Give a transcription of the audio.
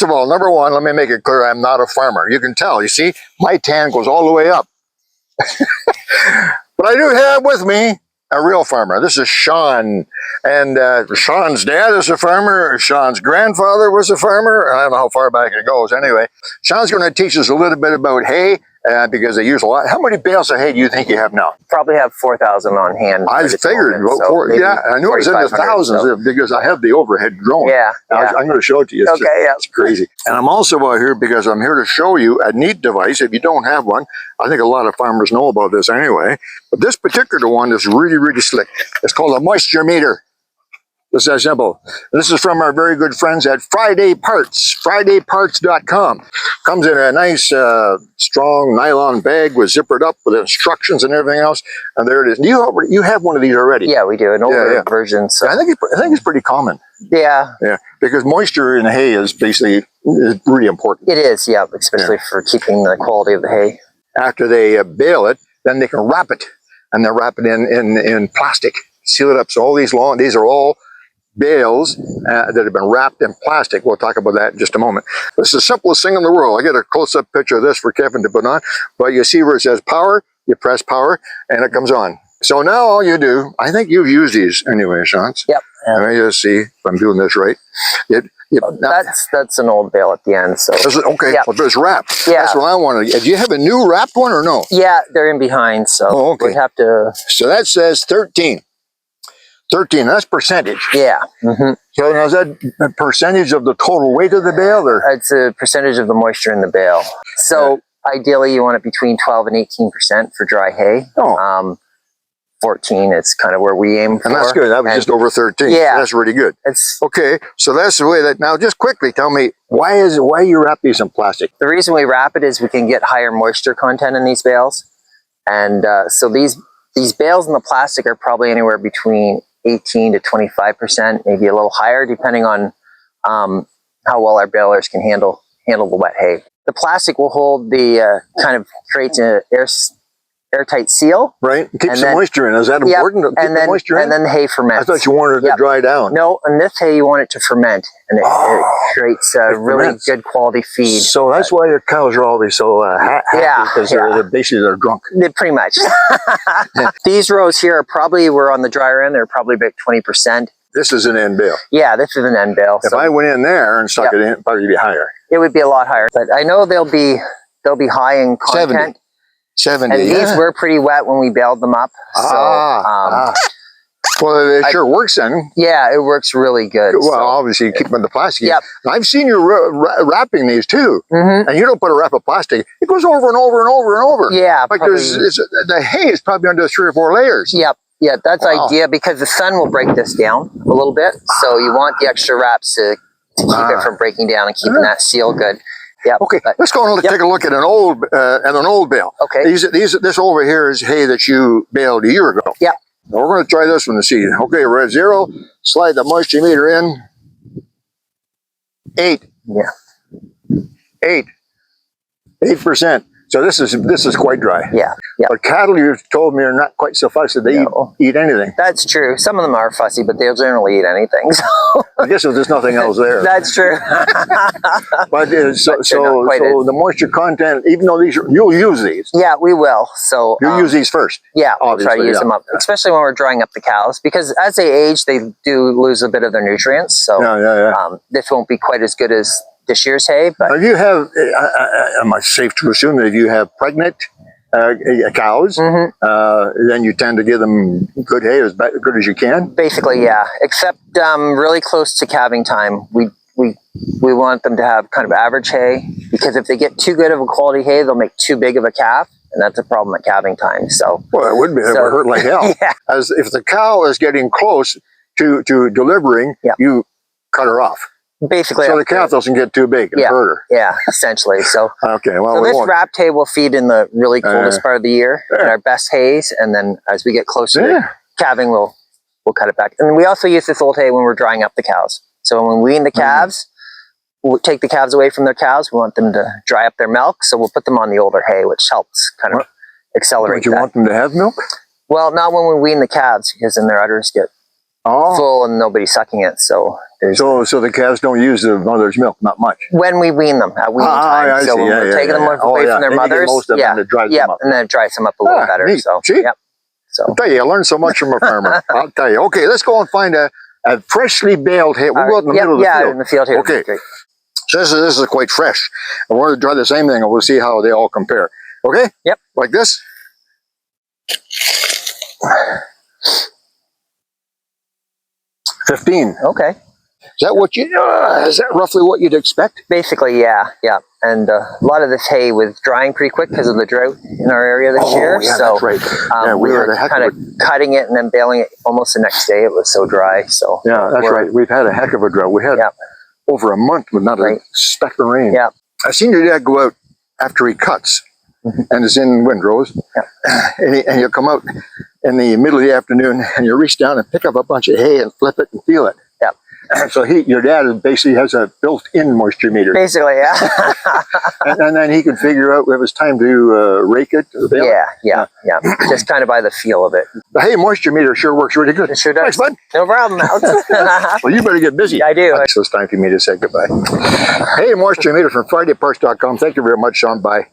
First of all, number one, let me make it clear, I'm not a farmer. You can tell, you see, my tan goes all the way up. But I do have with me a real farmer. This is Shawn, and Shawn's dad is a farmer. Shawn's grandfather was a farmer. I don't know how far back it goes. Anyway, Shawn's going to teach us a little bit about hay, because they use a lot. How many bales of hay do you think you have now? Probably have 4,000 on hand. I figured, yeah, I knew it was in the thousands because I have the overhead drone. Yeah, I'm going to show it to you. It's it's crazy. And I'm also out here because I'm here to show you a neat device. If you don't have one, I think a lot of farmers know about this anyway. But this particular one is really, really slick. It's called a moisture meter. It's that simple. This is from our very good friends at Friday Parts, fridayparts.com. Comes in a nice, strong nylon bag with zippered up with instructions and everything else. And there it is. You have one of these already? Yeah, we do. An older version. So. I think it's pretty common. Yeah. Yeah, because moisture in hay is basically really important. It is, yeah, especially for keeping the quality of the hay. After they bale it, then they can wrap it. And they wrap it in plastic, seal it up. So all these are all bales that have been wrapped in plastic. We'll talk about that in just a moment. This is the simplest thing in the world. I get a close-up picture of this for Kevin to put on, but you see where it says power, you press power, and it comes on. So now all you do, I think you've used these anyway, Shawn. Yep. Let me just see if I'm doing this right. That's an old bale at the end. So okay, yep. Well, there's wrapped. Yeah. That's what I wanted. Do you have a new wrapped one or no? Yeah, they're in behind, so we'd have to. So that says 13. 13, that's percentage. Yeah. Mm-hmm. So now is that a percentage of the total weight of the bale? Or? It's a percentage of the moisture in the bale. So ideally you want it between 12 and 18% for dry hay. 14 is kind of where we aim for. And that's good. That was just over 13. Yeah. So that's really good. It's okay. So that's the way that, now just quickly tell me, why you wrap these in plastic? The reason we wrap it is we can get higher moisture content in these bales. And so these bales in the plastic are probably anywhere between 18 to 25%, maybe a little higher, depending on how well our balers can handle the wet hay. The plastic will hold the kind of creates an airtight seal. Right. Keep some moisture in. Is that important? Keep the moisture in? And then the hay ferments. I thought you wanted it to dry down. No, in this hay you want it to ferment, and it creates a really good quality feed. So that's why your cows are always so happy, because they're basically drunk. Pretty much. These rows here were on the drier end. They're probably about 20%. This is an end bale. Yeah, this is an end bale. If I went in there and stuck it in, it'd probably be higher. It would be a lot higher. But I know they'll be high in content. 70. And these were pretty wet when we baled them up. Well, it sure works then. Yeah, it works really good. Well, obviously you keep them in the plastic. Yep. I've seen you wrapping these too. Mm-hmm. And you don't put a wrap of plastic. It goes over and over and over and over. Yeah. Like the hay is probably under 3 or 4 layers. Yep. Yeah, that's idea because the sun will break this down a little bit. So you want the extra wraps to keep it from breaking down and keeping that seal good. Yeah. Okay. Let's go and take a look at an old bale. Okay. This over here is hay that you baled a year ago. Yeah. Now we're going to try this one to see. Okay, we're at 0. Slide the moisture meter in. 8. Yeah. 8%. So this is quite dry. Yeah. Yeah. But cattle, you've told me, are not quite so fussy. They eat anything. That's true. Some of them are fussy, but they'll generally eat anything. So. I guess if there's nothing else there. That's true. But so the moisture content, even though you'll use these. Yeah, we will. So you'll use these first. Yeah, we'll try to use them up, especially when we're drying up the cows, because as they age, they do lose a bit of their nutrients. So this won't be quite as good as this year's hay. But if you have, am I safe to assume that if you have pregnant cows, then you tend to give them good hay, as good as you can? Basically, yeah. Except really close to calving time, we want them to have kind of average hay, because if they get too good of a quality hay, they'll make too big of a calf, and that's a problem at calving time. So well, it would be. It would hurt like hell. As if the cow is getting close to delivering, you cut her off. Basically, so the calf doesn't get too big and hurt her. Yeah, essentially. So okay, well, so this wrapped hay will feed in the really coldest part of the year, in our best hays, and then as we get closer to calving, we'll cut it back. And we also use this old hay when we're drying up the cows. So when we wean the calves, we'll take the calves away from their cows. We want them to dry up their milk, so we'll put them on the older hay, which helps kind of accelerate. Don't you want them to have milk? Well, not when we wean the calves, because then their udders get full and nobody's sucking it. So there's so the calves don't use the mother's milk, not much. when we wean them at weaning time. So when we're taking them away from their mothers, and it dries them up. And then it dries them up a little better. Neat. So see? So I'll tell you, I learned so much from a farmer. I'll tell you. Okay, let's go and find a freshly baled hay. We'll go out in the middle of the field. Yeah, in the field here. Okay. So this is quite fresh. I want to try the same thing, and we'll see how they all compare. Okay? Yep. Like this. 15. Okay. Is that what is that roughly what you'd expect? Basically, yeah. And a lot of this hay was drying pretty quick because of the drought in our area this year. Yeah, so that's right. we were kind of cutting it and then baling it almost the next day. It was so dry. So yeah, that's right. We've had a heck of a drought. We had over a month with not a speck of rain. Yeah. I've seen your dad go out after he cuts and is in windrows, and he'll come out in the middle of the afternoon and you reach down and pick up a bunch of hay and flip it and feel it. So your dad basically has a built-in moisture meter. Basically, yeah. and then he can figure out if it's time to rake it. Or Yeah. Just kind of by the feel of it. The hay moisture meter sure works really good. It sure does. Thanks, bud. No problem, Alex. Well, you better get busy. I do. So it's time for me to say goodbye. Hey, moisture meter from fridayparts.com. Thank you very much, Shawn. Bye.